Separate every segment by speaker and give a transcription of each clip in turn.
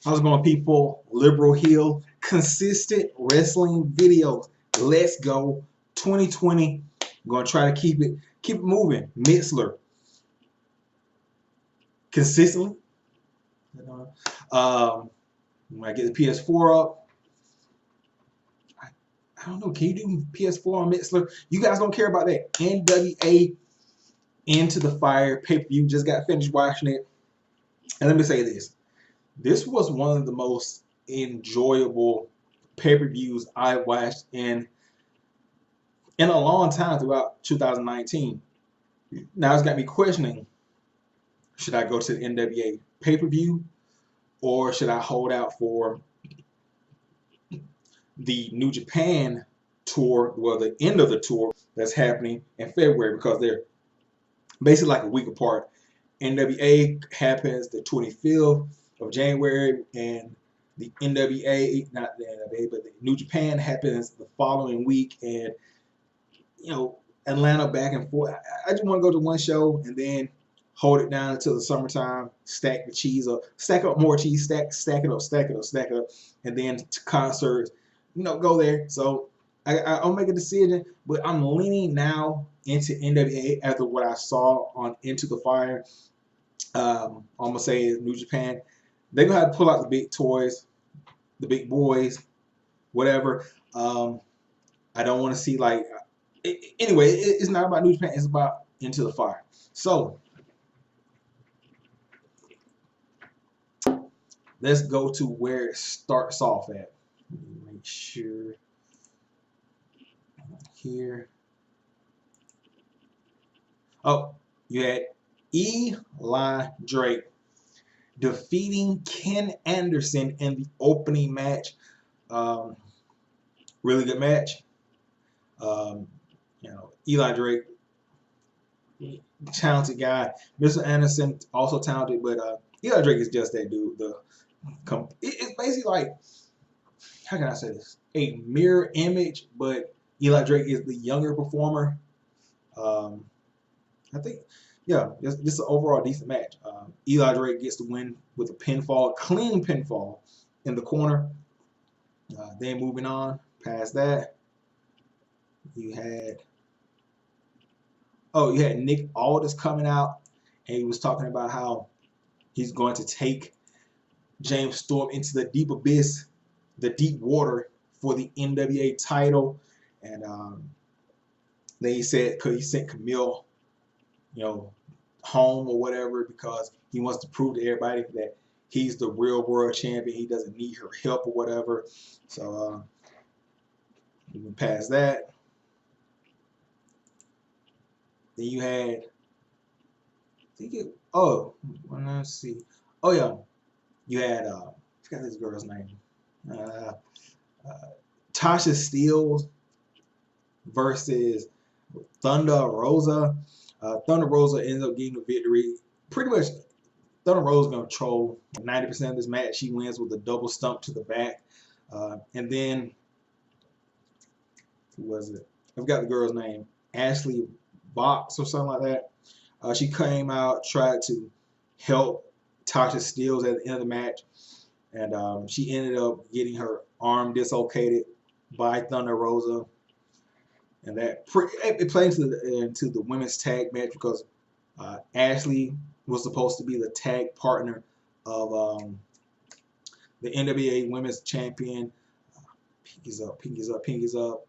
Speaker 1: How's it going, people? Liberal Hill, consistent wrestling videos. Let's go. 2020. I'm gonna try to keep it moving. Mitzler, consistently. When I get the PS4 up, I don't know. Can you do PS4 on Mitzler? You guys don't care about that. NWA Into the Fire pay-per-view. Just got finished watching it. And let me say this. This was one of the most enjoyable pay-per-views I watched in a long time throughout 2019. Now it's got me questioning, should I go to the NWA pay-per-view or should I hold out for the New Japan tour, well, the end of the tour that's happening in February, because they're basically like a week apart. NWA happens the 25th of January, and the NWA, not the NWA, but the New Japan happens the following week. And Atlanta back and forth. I just want to go to one show and then hold it down until the summertime. Stack the cheese up, stack up more cheese, stack it up, stack it up, stack it up, and then to concerts. Go there. So I'll make a decision, but I'm leaning now into NWA after what I saw on Into the Fire. I'm gonna say New Japan. They're gonna have to pull out the big toys, the big boys, whatever. I don't want to see anyway. It's not about New Japan. It's about Into the Fire. So let's go to where it starts off at. Make sure here. Oh, you had Eli Drake defeating Ken Anderson in the opening match. Really good match. Eli Drake, talented guy. Mr. Anderson, also talented, but Eli Drake is just that dude. It's basically like, how can I say this? A mirror image, but Eli Drake is the younger performer. I think, yeah, just an overall decent match. Eli Drake gets the win with a pinfall, clean pinfall in the corner. Then moving on past that, you had Nick Aldis coming out, and he was talking about how he's going to take James Storm into the deep abyss, the deep water for the NWA title. And then he said, because he sent Camille, home or whatever, because he wants to prove to everybody that he's the real world champion. He doesn't need her help or whatever. So moving past that, then you had, let's see. Oh yeah, you had I forgot this girl's name. Tasha Steelz versus Thunder Rosa. Thunder Rosa ends up getting the victory. Pretty much, Thunder Rosa gonna control 90% of this match. She wins with a double stump to the back. And then, who was it? I forgot the girl's name. Ashley Box or something like that. She came out, tried to help Tasha Steelz at the end of the match, and she ended up getting her arm dislocated by Thunder Rosa. And that it plays into the women's tag match, because Ashley was supposed to be the tag partner of the NWA Women's Champion. Pinkies up, pinkies up, pinkies up.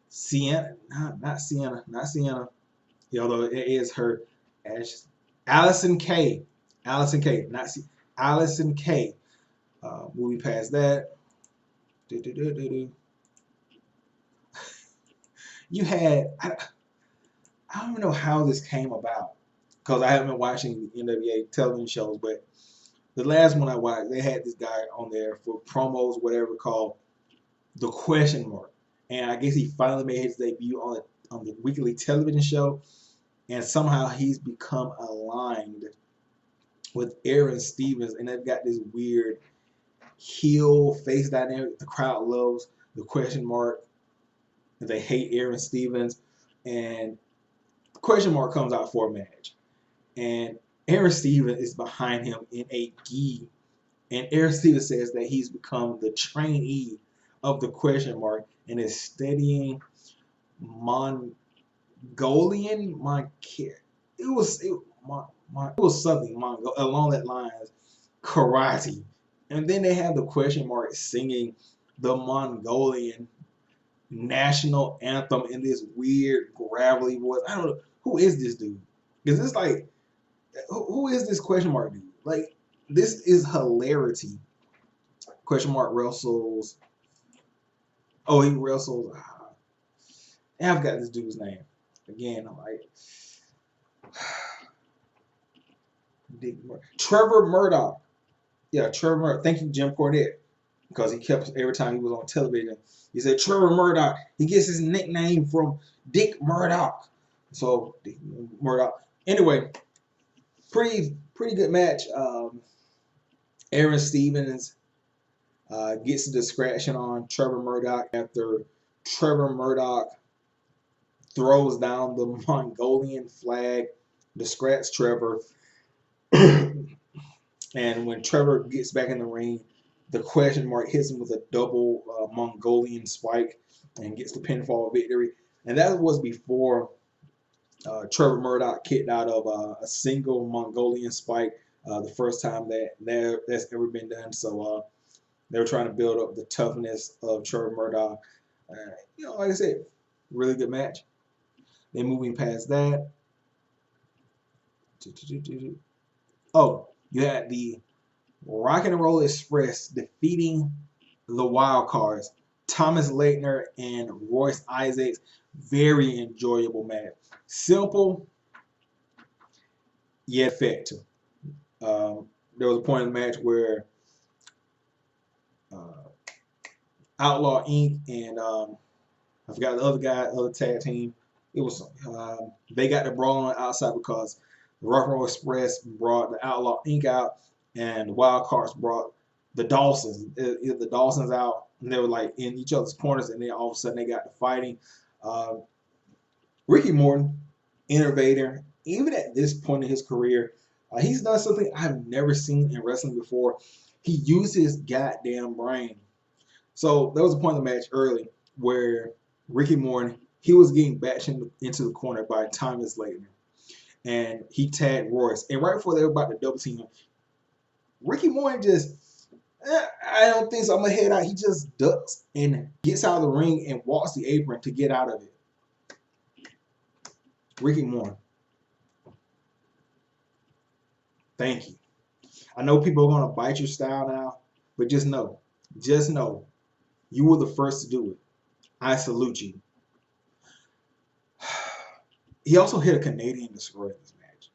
Speaker 1: Sienna, not Sienna. Although it is her. Allison Kay. Allison Kay. Allison Kay. Moving past that. You had, I don't even know how this came about, because I haven't been watching the NWA television shows, but the last one I watched, they had this guy on there for promos, whatever, called The Question Mark. And I guess he finally made his debut on the weekly television show, and somehow he's become aligned with Aaron Stevens, and they've got this weird heel face dynamic. The crowd loves The Question Mark. They hate Aaron Stevens, and Question Mark comes out for a match, and Aaron Stevens is behind him in a gi, and Aaron Stevens says that he's become the trainee of the question mark and is studying Mongolian. It was something along that lines, karate, and then they have the question mark singing the Mongolian national anthem in this weird gravelly voice. I don't know who is this dude, because it's like who is this question mark dude? Like, this is hilarity. Question mark wrestles. Oh, he wrestles. I've got this dude's name again. I'm like Trevor Murdoch. Yeah, Trevor Murdoch. Thank you, Jim Cornette, because he kept every time he was on television. He said Trevor Murdoch. He gets his nickname from Dick Murdoch. So Dick Murdoch. Anyway, pretty good match. Aaron Stevens gets a distraction on Trevor Murdoch after Trevor Murdoch throws down the Mongolian flag, distracts Trevor. And when Trevor gets back in the ring, the question mark hits him with a double Mongolian spike and gets the pinfall victory. And that was before Trevor Murdoch kicked out of a single Mongolian spike, the first time that's ever been done. So they were trying to build up the toughness of Trevor Murdoch. Like I said, really good match. Then moving past that. Oh, you had the Rock and Roll Express defeating the Wild Cards, Thomas Leitner and Royce Isaacs. Very enjoyable match. Simple, yet effective. There was a point in the match where Outlaw Inc. and I forgot the other tag team. It was they got the brawl on the outside because the Rock and Roll Express brought the Outlaw Inc. out, and the Wild Cards brought the Dawsons. The Dawsons out, and they were like in each other's corners, and then all of a sudden they got to fighting. Ricky Morton, innovator, even at this point in his career, he's done something I've never seen in wrestling before. He used his goddamn brain. So there was a point in the match early where Ricky Morton, he was getting bashed into the corner by Thomas Leitner, and he tagged Royce. And right before they were about to double team him, Ricky Morton just, I don't think so, I'm going to head out. He just ducks and gets out of the ring and walks the apron to get out of it. Ricky Morton. Thank you. I know people are going to bite your style now, but just know, you were the first to do it. I salute you. He also hit a Canadian destroyer in this match.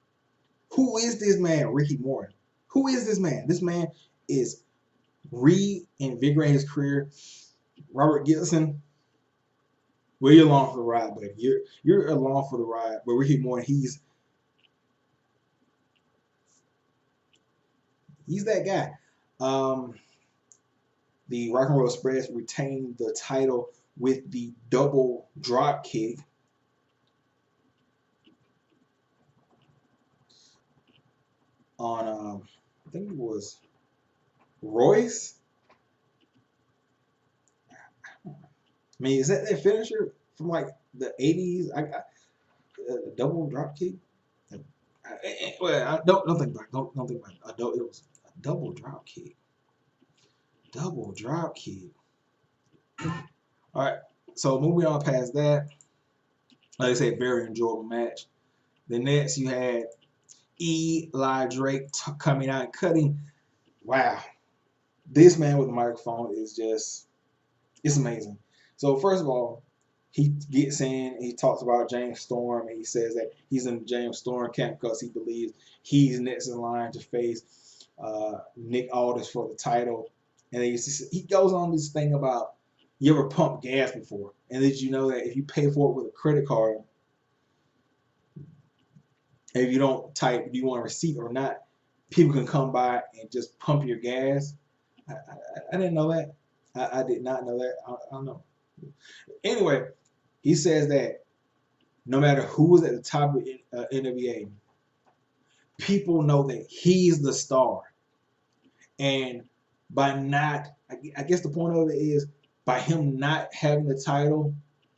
Speaker 1: Who is this man, Ricky Morton? Who is this man? This man is reinvigorating his career. Robert Gibson, well, you're along for the ride, but you're along for the ride. But Ricky Morton, he's that guy. The Rock and Roll Express retained the title with the double drop kick. On I think it was Royce. I mean, is that their finisher from like the 80s? I got a double drop kick. Well, don't think about it. Don't think about it. It was a double drop kick. Double drop kick. All right. So moving on past that, like I said, very enjoyable match. The next you had Eli Drake coming out and cutting. Wow. This man with the microphone is just, it's amazing. So first of all, he gets in, he talks about James Storm, and he says that he's in the James Storm camp because he believes he's next in line to face Nick Aldis for the title. And he goes on this thing about, you ever pumped gas before? And did you know that if you pay for it with a credit card, if you don't type, do you want a receipt or not, people can come by and just pump your gas? I didn't know that. I did not know that. I don't know. Anyway, he says that no matter who was at the top of NWA, people know that he's the star. And by not, I guess the point of it is by him not having the title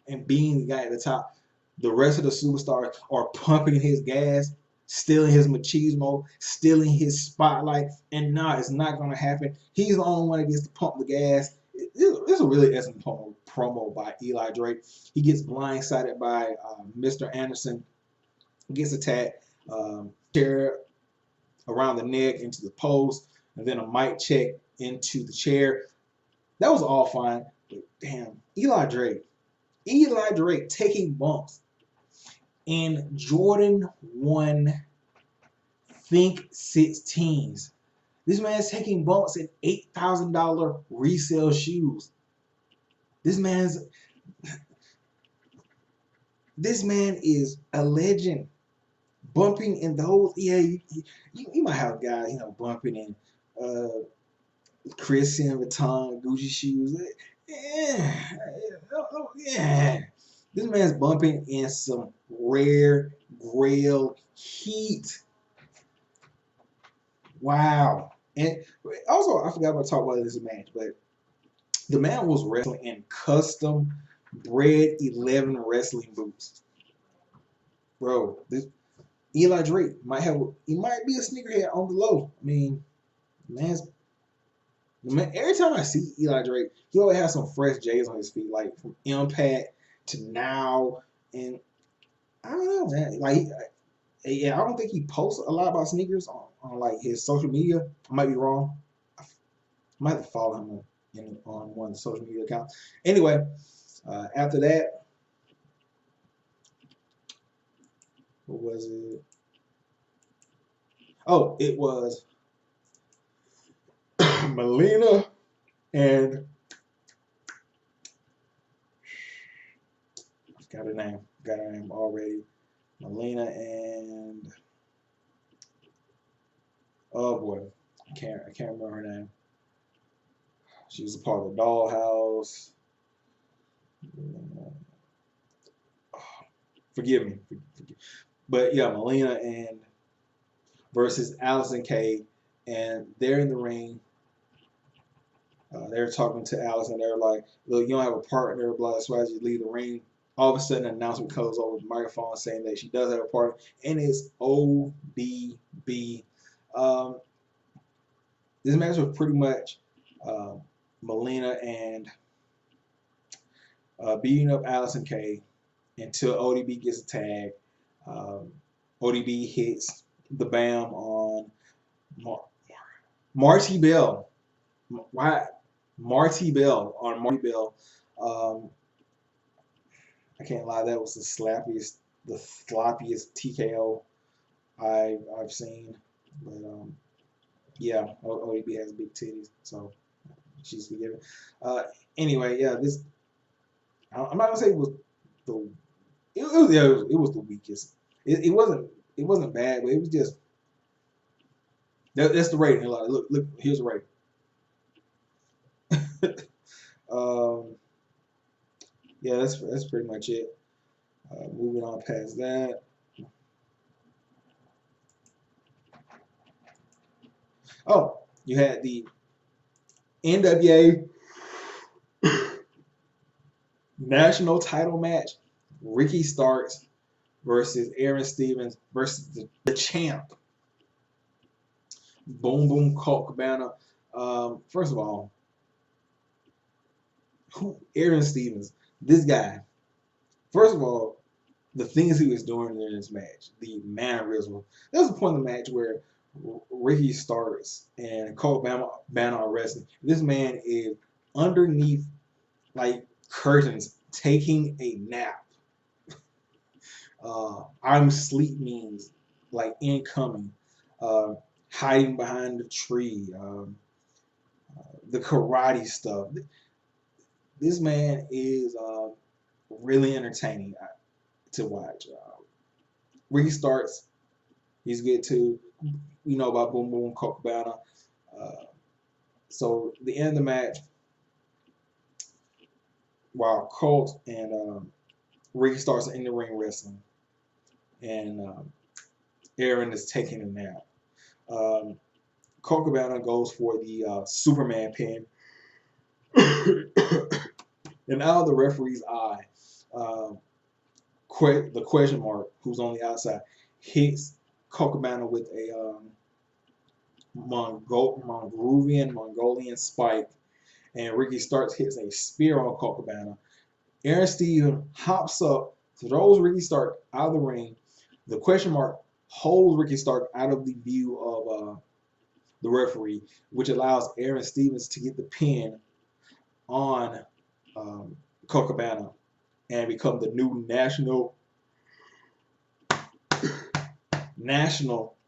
Speaker 1: and being the guy at the top, the rest of the superstars are pumping his gas, stealing his machismo, stealing his spotlight. And nah, it's not going to happen. He's the only one that gets to pump the gas. It's a really excellent promo by Eli Drake. He gets blindsided by Mr. Anderson, gets attacked, chair around the neck into the post, and then a mic check into the chair. That was all fine. But damn, Eli Drake taking bumps in Jordan 1 Think 16s. This man's taking bumps in $8,000 resale shoes. This man is a legend. Bumping in those, yeah, you might have guys, bumping in Christian Vuitton, Gucci shoes. Yeah. This man's bumping in some rare Grail heat. Wow. And also, I forgot about to talk about this match, but the man was wrestling in custom Bred 11 wrestling boots. Bro, this Eli Drake might be a sneakerhead on the low. I mean, man, every time I see Eli Drake, he always has some fresh J's on his feet, like from Impact to now. And I don't know, man. Like, yeah, I don't think he posts a lot about sneakers on like his social media. I might be wrong. I might have to follow him on one of the social media accounts. Anyway, after that, what was it? Oh, it was Melina and got her name already. Melina and oh boy, I can't remember her name. She was a part of the Dollhouse. Forgive me. But yeah, Melina and versus Allison Kay, and they're in the ring. They're talking to Allison. They're like, "Look, you don't have a partner, blah, that's why you leave the ring." All of a sudden, an announcement comes over the microphone saying that she does have a partner, and it's ODB. This match was pretty much Melina and beating up Allison Kay until ODB gets a tag. ODB hits the BAM on Marty Bell. Why? Marty Bell on Marty Bell. I can't lie, that was the sloppiest TKO I've seen. But yeah, ODB has big titties, so she's forgiven. Anyway, yeah, this I'm not gonna say it was it was the weakest. It wasn't bad, but it was just that's the rating. Like, look, here's the rating. Yeah, that's pretty much it. Moving on past that. Oh, you had the NWA national title match. Ricky Starks versus Aaron Stevens versus the champ. Boom Boom Colt Cabana. First of all, Aaron Stevens, this guy. First of all, the things he was doing in this match, the mannerism. There was a point in the match where Ricky Starks and Colt Cabana are wrestling. This man is underneath like curtains taking a nap. I'm sleep means like incoming, hiding behind the tree, the karate stuff. This man is really entertaining to watch. Ricky Starks, he's good too. You know about Boom Boom Colt Cabana. So the end of the match, while Colt and Ricky Starks are in the ring wrestling, and Aaron is taking a nap. Colt Cabana goes for the Superman pin. And out of the referee's eye, um, the question mark, who's on the outside, hits Colt Cabana with a Mongolian spike, and Ricky Starks hits a spear on Colt Cabana. Aaron Stevens hops up, throws Ricky Stark out of the ring. The question mark holds Ricky Stark out of the view of the referee, which allows Aaron Stevens to get the pin on Colt Cabana and become the new national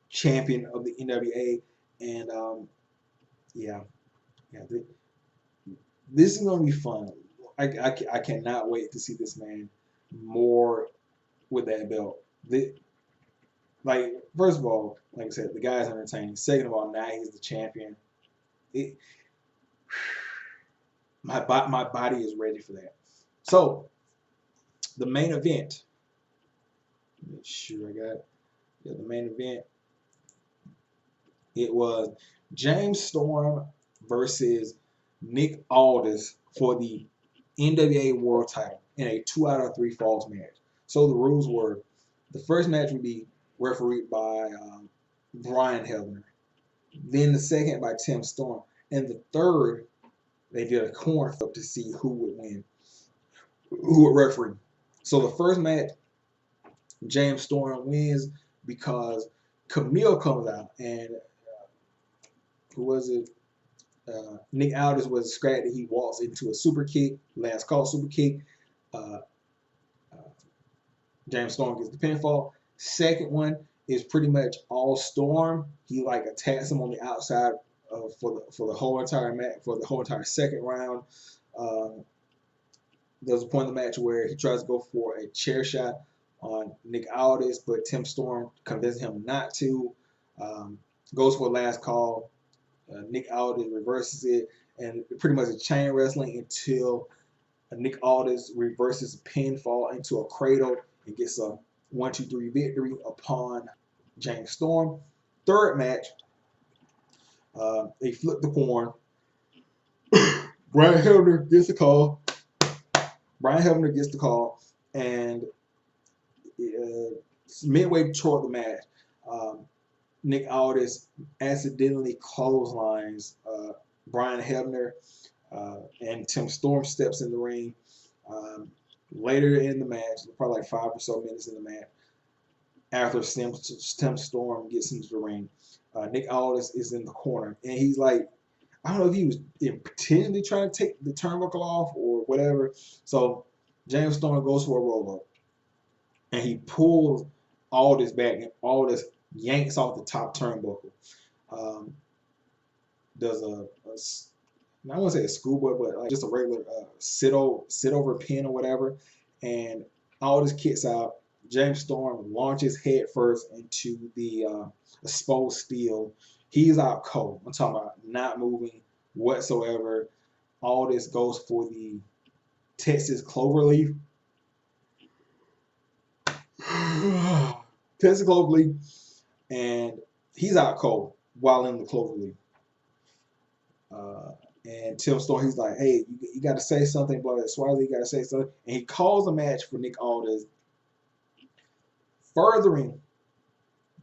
Speaker 1: champion of the NWA. And yeah, this is gonna be fun. I cannot wait to see this man more with that belt. Like, first of all, like I said, the guy's entertaining. Second of all, now he's the champion. It, my body is ready for that. So, the main event. Make sure I got the main event. It was James Storm versus Nick Aldis for the NWA World Title in a 2 out of 3 falls match. So the rules were: the first match would be refereed by Brian Hebner, then the second by Tim Storm, and the third they did a coin flip to see who would win, who would referee. So the first match, James Storm wins because Camille comes out, and who was it? Nick Aldis was scrapped. He walks into a super kick, last call super kick. Uh, James Storm gets the pinfall. Second one is pretty much all Storm. He like attacks him on the outside for the whole entire match, for the whole entire second round. There's a point in the match where he tries to go for a chair shot on Nick Aldis, but Tim Storm convinces him not to. Goes for a last call. Nick Aldis reverses it, and pretty much a chain wrestling until Nick Aldis reverses a pinfall into a cradle and gets a 1-2-3 victory upon James Storm. Third match, they flip the coin. Brian Hebner gets the call. And midway toward the match, Nick Aldis accidentally clotheslines Brian Hebner, and Tim Storm steps in the ring. Later in the match, probably like 5 or so minutes in the match, after Tim Storm gets into the ring, Nick Aldis is in the corner, and he's like, I don't know if he was intentionally trying to take the turnbuckle off or whatever. So James Storm goes for a roll-up, and he pulls Aldis back, and Aldis yanks off the top turnbuckle. Does I won't say a schoolboy, but like just a regular sit over pin or whatever, and Aldis kicks out. James Storm launches head first into the exposed steel. He's out cold. I'm talking about not moving whatsoever. Aldis goes for the Texas Cloverleaf. Texas Cloverleaf, and he's out cold while in the Cloverleaf. And Tim Storm, he's like, hey, you got to say something, blah, blah, Swazi, you got to say something. And he calls a match for Nick Aldis, furthering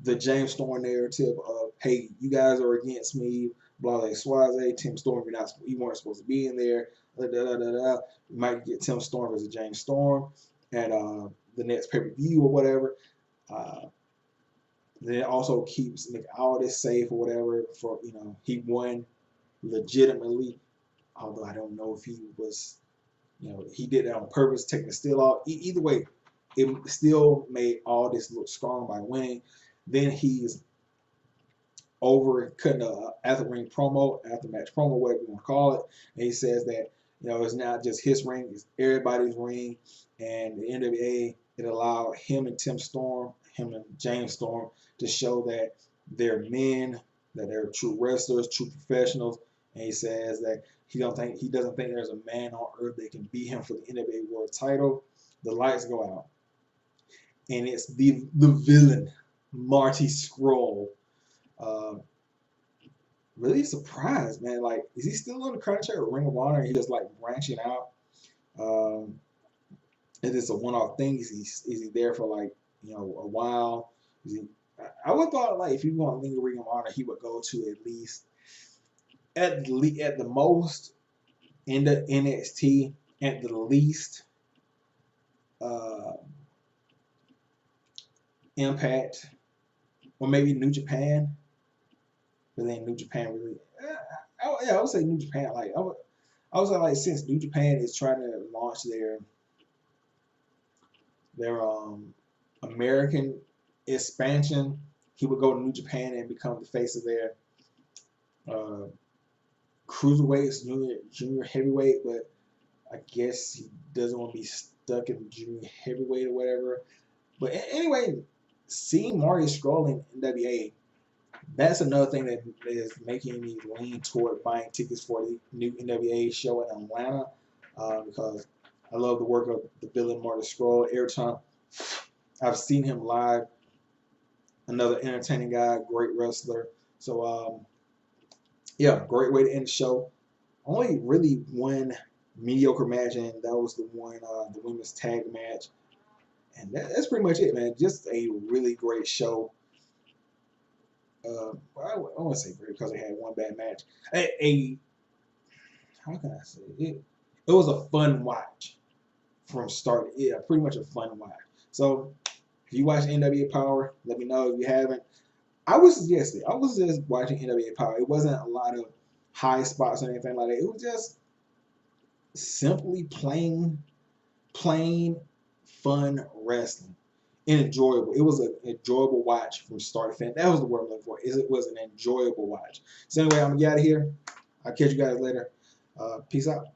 Speaker 1: the James Storm narrative of, hey, you guys are against me, blah, blah, Swazi, Tim Storm, you weren't supposed to be in there, da, da, da, da, da. You might get Tim Storm versus James Storm at the next pay-per-view or whatever. Then it also keeps Nick Aldis safe or whatever, for, he won legitimately, although I don't know if he was, he did that on purpose, taking the steel off. Either way, it still made Aldis look strong by winning. Then he's over cutting a after-ring promo, after-match promo, whatever you want to call it, and he says that, it's not just his ring, it's everybody's ring, and the NWA, it allowed him and James Storm to show that they're men, that they're true wrestlers, true professionals. And he says that he doesn't think there's a man on earth that can beat him for the NWA World Title. The lights go out, and it's the villain, Marty Scurll. Um, really surprised, man. Like, is he still on the contract with Ring of Honor? He just like branching out. Um, is this a one-off thing? Is he there for like a while? Is he? I would thought like if he want to leave Ring of Honor, he would go to at the most in the NXT, at the least uh, Impact, or maybe New Japan. But then New Japan really, yeah, I would say New Japan. Like I would say like since New Japan is trying to launch their American expansion, he would go to New Japan and become the face of their uh, cruiserweights, junior heavyweight. But I guess he doesn't want to be stuck in junior heavyweight or whatever. But anyway, seeing Marty Scurll in NWA, that's another thing that is making me lean toward buying tickets for the new NWA show in Atlanta, because I love the work of the villain Marty Scurll. Every time I've seen him live, another entertaining guy, great wrestler. So yeah, great way to end the show. Only really one mediocre match, and that was the one, the women's tag match. And that's pretty much it, man. Just a really great show. I want to say great because they had one bad match. How can I say it? It was a fun watch from start. Yeah, pretty much a fun watch. So if you watch NWA Power, let me know if you haven't. I would suggest it. I was just watching NWA Power. It wasn't a lot of high spots or anything like that. It was just simply plain fun wrestling and enjoyable. It was an enjoyable watch from start to finish. That was the word I'm looking for. It was an enjoyable watch. So anyway, I'm gonna get out of here. I'll catch you guys later. Peace out.